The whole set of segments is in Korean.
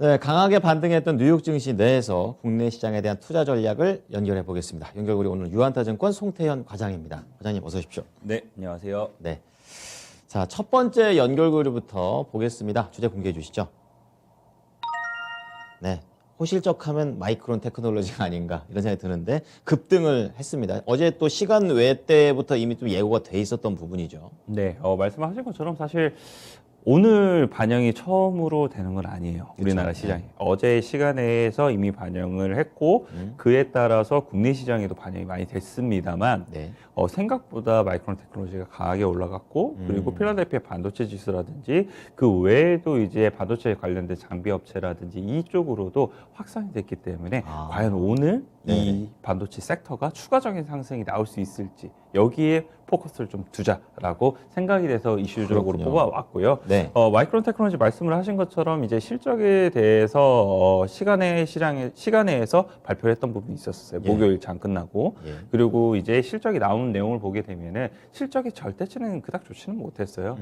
네, 강하게 반등했던 뉴욕 증시 내에서 국내 시장에 대한 투자 전략을 연결해 보겠습니다. 연결고리 오늘 유한타증권 송태현 과장입니다. 과장님 어서 오십시오. 네, 안녕하세요. 네, 자, 첫 번째 연결고리부터 보겠습니다. 주제 공개해 주시죠. 네, 호실적하면 마이크론 테크놀로지가 아닌가 이런 생각이 드는데 급등을 했습니다. 어제 또 시간 외 때부터 이미 좀 예고가 돼 있었던 부분이죠. 네, 말씀하신 것처럼 사실 오늘 반영이 처음으로 되는 건 아니에요. 우리나라 시장에. 어제 시간에서 이미 반영을 했고 그에 따라서 국내 시장에도 반영이 많이 됐습니다만 네. 생각보다 마이크론 테크놀로지가 강하게 올라갔고 그리고 필라델피아 반도체 지수라든지 그 외에도 이제 반도체에 관련된 장비 업체라든지 이쪽으로도 확산이 됐기 때문에 과연 오늘 이 반도체 섹터가 추가적인 상승이 나올 수 있을지 여기에 포커스를 좀 두자라고 생각이 돼서 이슈적으로 뽑아왔고요. 네. 마이크론 테크놀로지 말씀을 하신 것처럼 이제 실적에 대해서 시간에서 발표를 했던 부분이 있었어요. 목요일 장 끝나고 그리고 이제 실적이 나오는 내용을 보게 되면은 실적이 절대치는 그닥 좋지는 못했어요.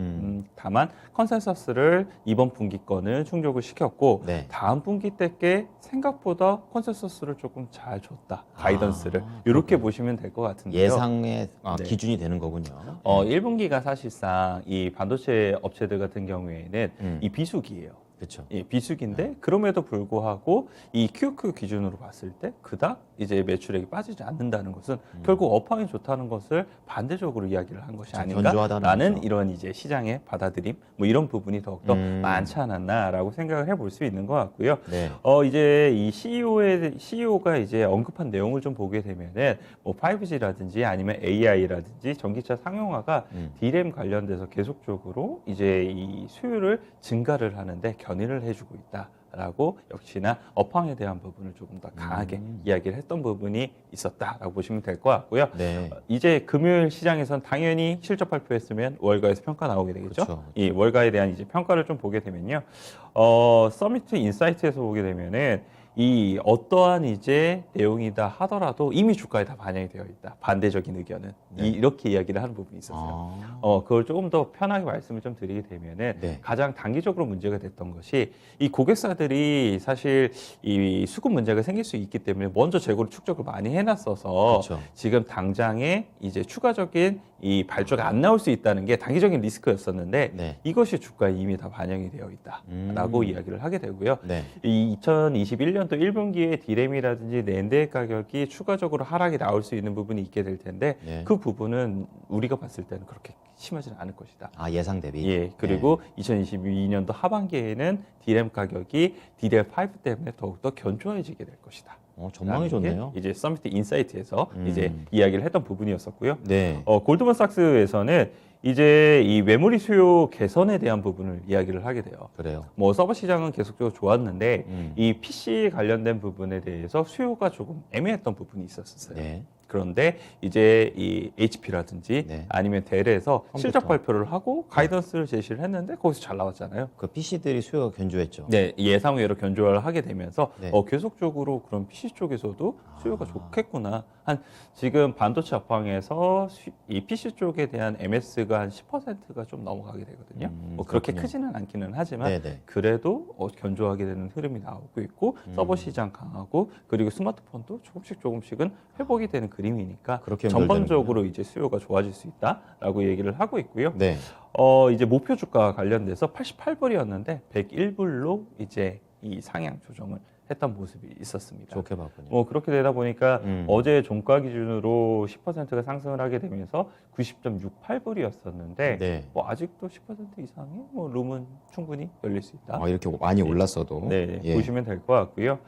다만 컨센서스를 이번 분기권을 충족을 시켰고 다음 분기 때께 생각보다 컨센서스를 조금 잘 줬다. 가이던스를 이렇게 보시면 될 것 같은데요. 예상의 기준이 되는 거군요. 1분기가 사실상 이 반도체 업체들 같은 경우에는 이 비수기예요. 그렇죠. 예, 비수기인데 그럼에도 불구하고 이 QQ 기준으로 봤을 때 그닥 이제 매출액이 빠지지 않는다는 것은 결국 업황이 좋다는 것을 반대적으로 이야기를 한 것이 아닌가라는 이런 이제 시장의 받아들임 뭐 이런 부분이 더욱더 많지 않았나라고 생각을 해볼 수 있는 것 같고요. 네. 이제 이 CEO가 이제 언급한 내용을 좀 보게 되면은 뭐 5G라든지 아니면 AI라든지 전기차 상용화가 D램 관련돼서 계속적으로 이제 이 수요를 증가를 하는데 견인을 해주고 있다라고 역시나 업황에 대한 부분을 조금 더 강하게 이야기를 했던 부분이 있었다라고 보시면 될 것 같고요. 네. 이제 금요일 시장에선 당연히 실적 발표했으면 월가에서 평가 나오게 되겠죠. 그렇죠. 이 월가에 대한 이제 평가를 좀 보게 되면요. 서미트 인사이트에서 보게 되면은 이 어떠한 이제 내용이다 하더라도 이미 주가에 다 반영이 되어 있다. 반대적인 의견은 이렇게 이야기를 하는 부분이 있었어요. 그걸 조금 더 편하게 말씀을 좀 드리게 되면은 가장 단기적으로 문제가 됐던 것이 이 고객사들이 사실 이 수급 문제가 생길 수 있기 때문에 먼저 재고를 축적을 많이 해놨어서 지금 당장에 이제 추가적인 이 발주가 안 나올 수 있다는 게 단기적인 리스크였었는데 이것이 주가에 이미 다 반영이 되어 있다라고 이야기를 하게 되고요. 이 2021년도 1분기에 디램이라든지 낸드의 가격이 추가적으로 하락이 나올 수 있는 부분이 있게 될 텐데 그 부분은 우리가 봤을 때는 그렇게 심하지는 않을 것이다. 예상 대비. 예. 그리고 2022년도 하반기에는 디램 가격이 DDR5 때문에 더욱더 견조해지게 될 것이다. 전망이 좋네요. 이제 서미트 인사이트에서 이제 이야기를 했던 부분이었었고요. 네. 골드만삭스에서는 이제 이 메모리 수요 개선에 대한 부분을 이야기를 하게 돼요. 그래요. 뭐 서버 시장은 계속적으로 좋았는데 이 PC 관련된 부분에 대해서 수요가 조금 애매했던 부분이 있었어요. 네. 그런데 이제 이 HP라든지 아니면 델에서 실적 발표를 하고 가이던스를 제시를 했는데 거기서 잘 나왔잖아요. 그 PC들이 수요가 견조했죠. 네, 예상외로 견조를 하게 되면서 계속적으로 그런 PC 쪽에서도 수요가 좋겠구나. 한 지금 반도체 업황에서 이 PC 쪽에 대한 MS가 한 10%가 좀 넘어가게 되거든요. 뭐 그렇게 크지는 않기는 하지만 그래도 견조하게 되는 흐름이 나오고 있고 서버 시장 강하고 그리고 스마트폰도 조금씩은 회복이 되는 그림이니까 전반적으로 이제 수요가 좋아질 수 있다라고 얘기를 하고 있고요. 이제 목표 주가 관련돼서 88불이었는데 101불로 이제 이 상향 조정을 했던 모습이 있었습니다. 좋게 봤군요. 뭐 그렇게 되다 보니까 어제 종가 기준으로 10%가 상승을 하게 되면서 90.68불이었었는데 뭐 아직도 10% 이상의 뭐 룸은 충분히 열릴 수 있다. 이렇게 많이 올랐어도 보시면 될 것 같고요.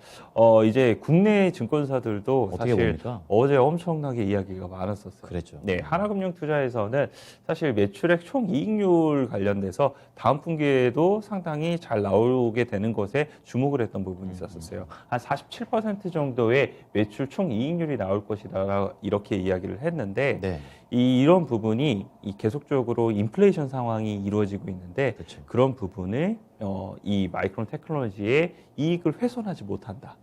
이제 국내 증권사들도 사실 봅니까? 어제 엄청나게 이야기가 많았었어요. 그랬죠. 네, 하나금융투자에서는 사실 매출액 총 이익률 관련돼서 다음 분기에도 상당히 잘 나오게 되는 것에 주목을 했던 부분이 있었어요. 한 47% 정도의 매출 총 이익률이 나올 것이다 이렇게 이야기를 했는데 이런 부분이 계속적으로 인플레이션 상황이 이루어지고 있는데 그런 부분을 이 마이크론 테크놀로지의 이익을 훼손하지 못한다.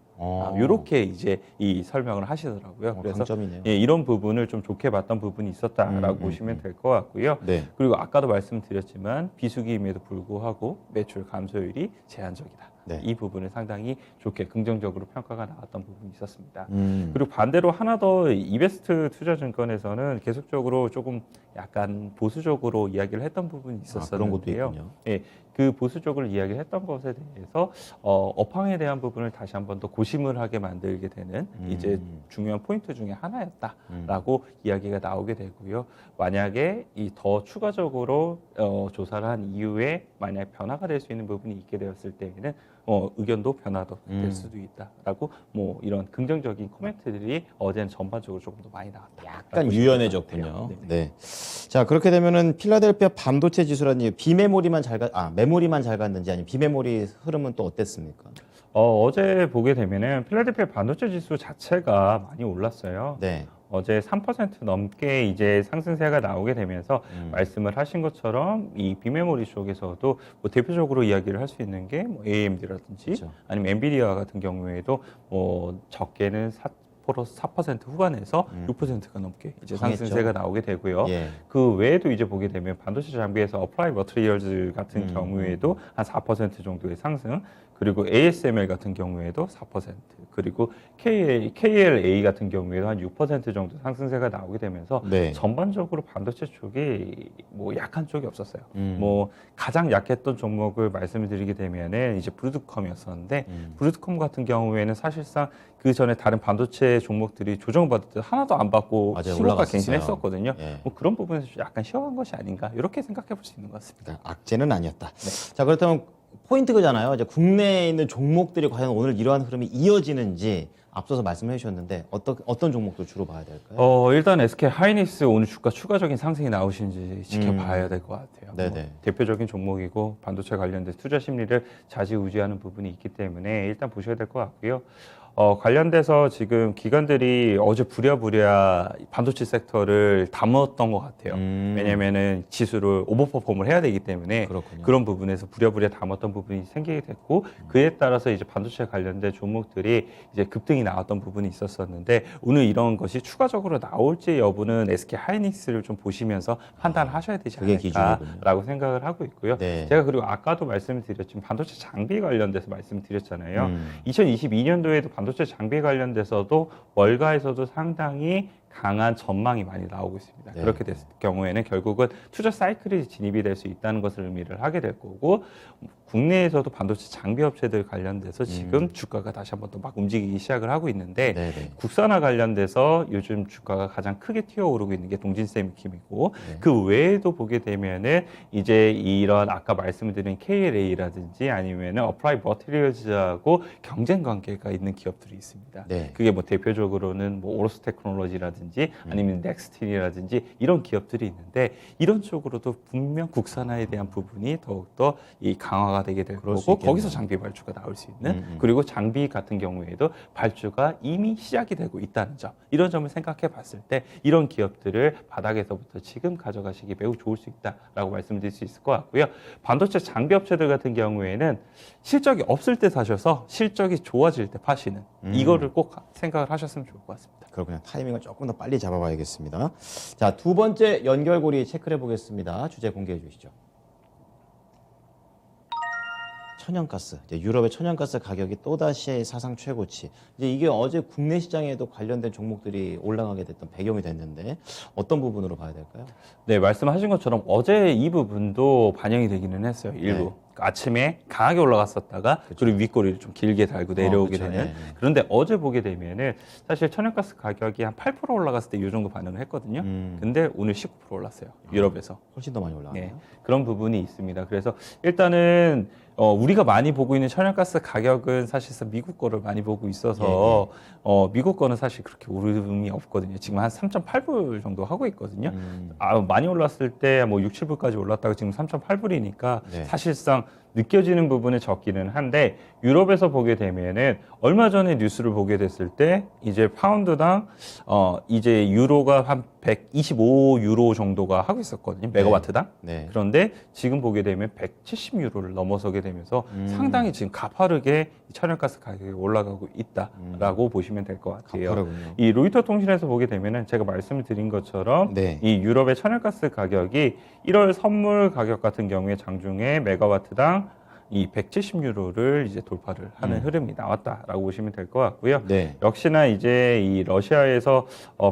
이렇게 이제 이 설명을 하시더라고요. 그래서 강점이네요. 이런 부분을 좀 좋게 봤던 부분이 있었다라고 보시면 될 것 같고요. 그리고 아까도 말씀드렸지만 비수기임에도 불구하고 매출 감소율이 제한적이다. 네. 이 부분은 상당히 좋게 긍정적으로 평가가 나왔던 부분이 있었습니다. 음. 그리고 반대로 하나 더 이베스트 투자증권에서는 계속적으로 조금 약간 보수적으로 이야기를 했던 부분이 그런 것도 있었었는데요. 있군요. 예, 그 보수적으로 이야기를 했던 것에 대해서 업황에 대한 부분을 다시 한번 더 고심을 하게 만들게 되는 이제 중요한 포인트 중에 하나였다라고 이야기가 나오게 되고요. 만약에 이 더 추가적으로 조사를 한 이후에 만약 변화가 될 수 있는 부분이 있게 되었을 때에는 의견도 변화도 될 수도 있다라고 뭐 이런 긍정적인 코멘트들이 어제는 전반적으로 조금 더 많이 나왔다. 약간 유연해졌군요. 네. 네. 자, 그렇게 되면은 필라델피아 반도체 지수라는 비메모리만 메모리만 잘 갔는지 아니면 비메모리 흐름은 또 어땠습니까? 어제 보게 되면은 필라델피아 반도체 지수 자체가 많이 올랐어요. 네. 어제 3% 넘게 이제 상승세가 나오게 되면서 말씀을 하신 것처럼 이 비메모리 쪽에서도 뭐 대표적으로 이야기를 할 수 있는 게 뭐 AMD라든지 그렇죠. 아니면 엔비디아 같은 경우에도 뭐 적게는 4% 후반에서 6%가 넘게 이제 강했죠. 상승세가 나오게 되고요. 예. 그 외에도 이제 보게 되면 반도체 장비에서 어플라이 머티리얼즈 같은 경우에도 한 4% 정도의 상승, 그리고 ASML 같은 경우에도 4%, 그리고 KLA 같은 경우에도 한 6% 정도 상승세가 나오게 되면서 네. 전반적으로 반도체 쪽이 뭐 약한 쪽이 없었어요. 뭐 가장 약했던 종목을 말씀을 드리게 되면은 이제 브루드컴이었었는데 브루드컴 같은 경우에는 사실상 그 전에 다른 반도체 종목들이 조정받을 때 하나도 안 받고 맞아요. 시고가 올라갔었어요. 갱신했었거든요. 예. 뭐 그런 부분에서 약간 쉬어간 것이 아닌가 이렇게 생각해 볼 수 있는 것 같습니다. 그러니까 악재는 아니었다. 자, 그렇다면 포인트잖아요. 이제 국내에 있는 종목들이 과연 오늘 이러한 흐름이 이어지는지 앞서서 말씀해 주셨는데 어떤 종목도 주로 봐야 될까요? 일단 SK 하이닉스 오늘 주가 추가적인 상승이 나오시는지 지켜봐야 될 것 같아요. 네네. 뭐 대표적인 종목이고 반도체 관련된 투자 심리를 좌지우지하는 부분이 있기 때문에 일단 보셔야 될 것 같고요. 관련돼서 지금 기관들이 어제 부랴부랴 반도체 섹터를 담았던 것 같아요. 왜냐면은 지수를 오버퍼폼을 해야 되기 때문에 그렇군요. 그런 부분에서 부랴부랴 담았던 부분이 생기게 됐고 그에 따라서 이제 반도체 관련된 종목들이 이제 급등이 나왔던 부분이 있었었는데 오늘 이런 것이 추가적으로 나올지 여부는 SK 하이닉스를 좀 보시면서 판단하셔야 되지 그게 않을까라고 생각을 하고 있고요. 네. 제가 그리고 아까도 말씀을 드렸지만 반도체 장비 관련돼서 말씀드렸잖아요. 2022년도에도 반도체 장비 관련돼서도 월가에서도 상당히 강한 전망이 많이 나오고 있습니다. 네. 그렇게 됐을 경우에는 결국은 투자 사이클이 진입이 될 수 있다는 것을 의미를 하게 될 거고 국내에서도 반도체 장비 업체들 관련돼서 지금 주가가 다시 한번 또 막 움직이기 시작을 하고 있는데 네네. 국산화 관련돼서 요즘 주가가 가장 크게 튀어오르고 있는 게 동진세미킴이고 네. 그 외에도 보게 되면은 이제 이런 아까 말씀드린 KLA라든지 아니면은 어플라이 머티리얼즈하고 경쟁 관계가 있는 기업들이 있습니다. 네. 그게 뭐 대표적으로는 뭐 오로스 테크놀로지라든지 아니면 넥스틴이라든지 이런 기업들이 있는데 이런 쪽으로도 분명 국산화에 대한 부분이 더욱더 이 강화가 되게 될 그럴 수 거고 있겠네요. 거기서 장비 발주가 나올 수 있는 그리고 장비 같은 경우에도 발주가 이미 시작이 되고 있다는 점 이런 점을 생각해 봤을 때 이런 기업들을 바닥에서부터 지금 가져가시기 매우 좋을 수 있다라고 말씀드릴 수 있을 것 같고요. 반도체 장비 업체들 같은 경우에는 실적이 없을 때 사셔서 실적이 좋아질 때 파시는 이거를 꼭 생각을 하셨으면 좋을 것 같습니다. 그렇군요. 타이밍을 조금 더 빨리 잡아봐야겠습니다. 자, 두 번째 연결고리 체크해 보겠습니다. 주제 공개해 주시죠. 천연가스, 이제 유럽의 천연가스 가격이 또다시 사상 최고치. 이제 이게 어제 국내 시장에도 관련된 종목들이 올라가게 됐던 배경이 됐는데 어떤 부분으로 봐야 될까요? 네, 말씀하신 것처럼 어제 이 부분도 반영이 되기는 했어요. 일부. 네. 아침에 강하게 올라갔었다가 그리고 윗꼬리를 좀 길게 달고 내려오게 그쵸. 되는. 네. 그런데 어제 보게 되면은 사실 천연가스 가격이 한 8% 올라갔을 때 이 정도 반응을 했거든요. 근데 오늘 19% 올랐어요. 유럽에서. 훨씬 더 많이 올라가네요. 네, 그런 부분이 있습니다. 그래서 일단은 우리가 많이 보고 있는 천연가스 가격은 사실상 미국 거를 많이 보고 있어서 미국 거는 사실 그렇게 오름이 없거든요. 지금 한 3.8불 정도 하고 있거든요. 많이 올랐을 때 뭐 6, 7불까지 올랐다가 지금 3.8불이니까 네. 사실상 느껴지는 부분은 적기는 한데 유럽에서 보게 되면은 얼마 전에 뉴스를 보게 됐을 때 이제 파운드당 이제 유로가 한 125유로 정도가 하고 있었거든요. 메가와트당. 네. 그런데 지금 보게 되면 170유로를 넘어서게 되면서 상당히 지금 가파르게 천연가스 가격이 올라가고 있다라고 보시면 될 것 같아요. 가파르군요. 이 로이터 통신에서 보게 되면은 제가 말씀을 드린 것처럼 네. 이 유럽의 천연가스 가격이 1월 선물 가격 같은 경우에 장중에 메가와트당 이 170유로를 이제 돌파를 하는 흐름이 나왔다라고 보시면 될 것 같고요. 네. 역시나 이제 이 러시아에서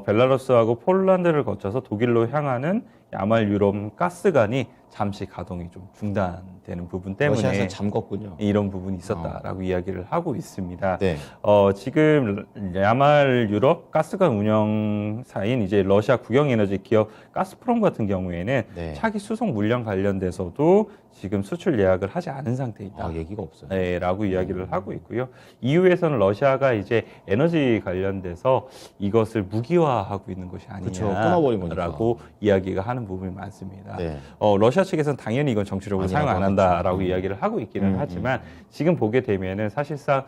벨라루스하고 폴란드를 거쳐서 독일로 향하는 야말 유럽 가스관이 잠시 가동이 좀 중단되는 부분 때문에 러시아에서 잠궜군요. 이런 부분이 있었다라고 이야기를 하고 있습니다. 네. 지금 야말 유럽 가스관 운영사인 이제 러시아 국영에너지 기업 가스프롬 같은 경우에는 네. 차기 수송 물량 관련돼서도 지금 수출 예약을 하지 않은 상태이다. 얘기가 없어요. 네, 라고 이야기를 하고 있고요. EU에서는 러시아가 이제 에너지 관련돼서 이것을 무기화하고 있는 것이 그쵸, 끊어버린 거니까. 아니냐라고 이야기가 하는 부분이 많습니다. 네. 러시아 측에서는 당연히 이건 정치적으로 사용 안 아니라고 한다라고 하겠죠. 이야기를 하고 있기는 하지만 지금 보게 되면은 사실상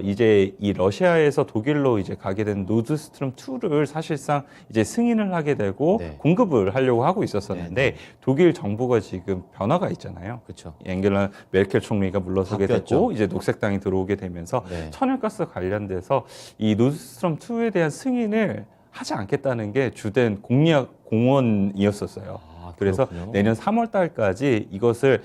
이제 이 러시아에서 독일로 이제 가게 된 노드스트림 2를 사실상 이제 승인을 하게 되고 네. 공급을 하려고 하고 있었었는데 독일 정부가 지금 변화가 있잖아요. 그렇죠. 앵겔라 메르켈 총리가 물러서게 바뀌었죠. 됐고 이제 녹색당이 들어오게 되면서 네. 천연가스 관련돼서 이 노드스트림 2에 대한 승인을 하지 않겠다는 게 주된 공약 공언이었었어요. 그래서 그렇군요. 내년 3월 달까지 이것을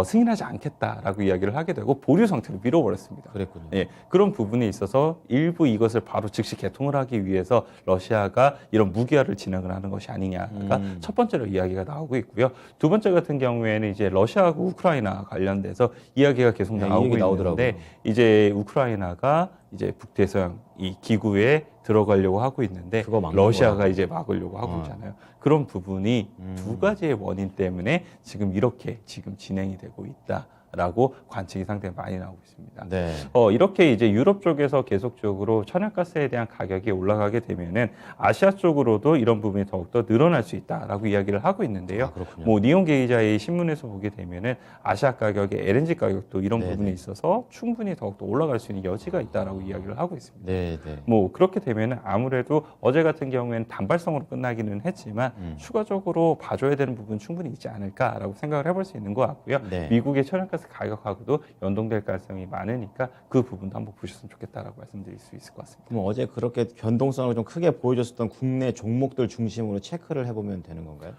승인하지 않겠다라고 이야기를 하게 되고 보류 상태로 미뤄버렸습니다. 그랬군요. 예, 그런 부분에 있어서 일부 이것을 바로 즉시 개통을 하기 위해서 러시아가 이런 무기화를 진행을 하는 것이 아니냐가 첫 번째로 이야기가 나오고 있고요. 두 번째 같은 경우에는 이제 러시아하고 우크라이나 관련돼서 이야기가 계속 네, 이 나오고 얘기 있는데 나오더라고요. 이제 우크라이나가 이제 북대서양 이 기구에 들어가려고 하고 있는데 그거 막는 러시아가 거라고. 이제 막으려고 하고 있잖아요. 그런 부분이 두 가지의 원인 때문에 지금 이렇게 지금 진행이 되고 있다라고 관측이 상당히 많이 나오고 있습니다. 네. 이렇게 이제 유럽 쪽에서 계속적으로 천연가스에 대한 가격이 올라가게 되면은 아시아 쪽으로도 이런 부분이 더욱더 늘어날 수 있다라고 이야기를 하고 있는데요. 그렇군요. 뭐 니온게 기자의 신문에서 보게 되면은 아시아 가격의 LNG 가격도 이런 네네. 부분에 있어서 충분히 더욱더 올라갈 수 있는 여지가 있다라고 이야기를 하고 있습니다. 네, 네. 뭐 그렇게 되면은 아무래도 어제 같은 경우에는 단발성으로 끝나기는 했지만 추가적으로 봐줘야 되는 부분 충분히 있지 않을까라고 생각을 해볼 수 있는 것 같고요. 네. 미국의 천연가스 가격하고도 연동될 가능성이 많으니까 그 부분도 한번 보셨으면 좋겠다라고 말씀드릴 수 있을 것 같습니다. 그럼 어제 그렇게 변동성을 좀 크게 보여줬었던 국내 종목들 중심으로 체크를 해보면 되는 건가요?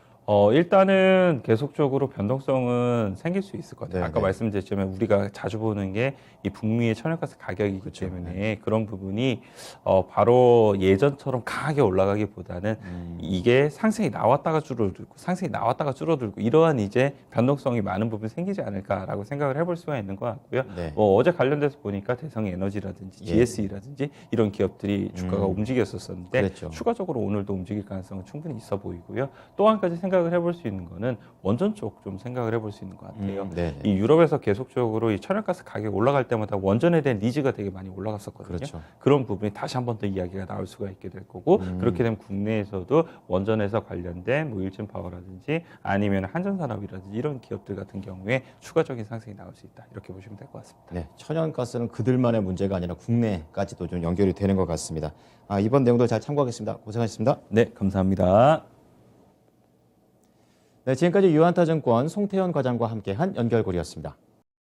일단은 계속적으로 변동성은 생길 수 있을 것 같아요. 네네. 아까 말씀드렸지만 우리가 자주 보는 게 이 북미의 천연가스 가격이기 그렇죠. 때문에 그런 부분이 바로 예전처럼 강하게 올라가기보다는 이게 상승이 나왔다가 줄어들고 상승이 나왔다가 줄어들고 이러한 이제 변동성이 많은 부분이 생기지 않을까라고 생각을 해볼 수가 있는 것 같고요. 네. 어제 관련돼서 보니까 대성 에너지라든지 예. GSE라든지 이런 기업들이 주가가 움직였었는데 그랬죠. 추가적으로 오늘도 움직일 가능성은 충분히 있어 보이고요. 또 한 가지 생각을 해볼 수 있는 거는 원전 쪽 좀 생각을 해볼 수 있는 것 같아요. 네. 이 유럽에서 계속적으로 이 천연가스 가격이 올라갈 때마다 원전에 대한 니즈가 되게 많이 올라갔었거든요. 그렇죠. 그런 부분이 다시 한 번 더 이야기가 나올 수가 있게 될 거고 그렇게 되면 국내에서도 원전에서 관련된 뭐 일진 파워라든지 아니면 한전산업이라든지 이런 기업들 같은 경우에 추가적인 상승이 나올 수 있다. 이렇게 보시면 될 것 같습니다. 네, 천연가스는 그들만의 문제가 아니라 국내까지도 좀 연결이 되는 것 같습니다. 이번 내용도 잘 참고하겠습니다. 고생하셨습니다. 네, 감사합니다. 네, 지금까지 유한타증권 송태현 과장과 함께한 연결고리였습니다.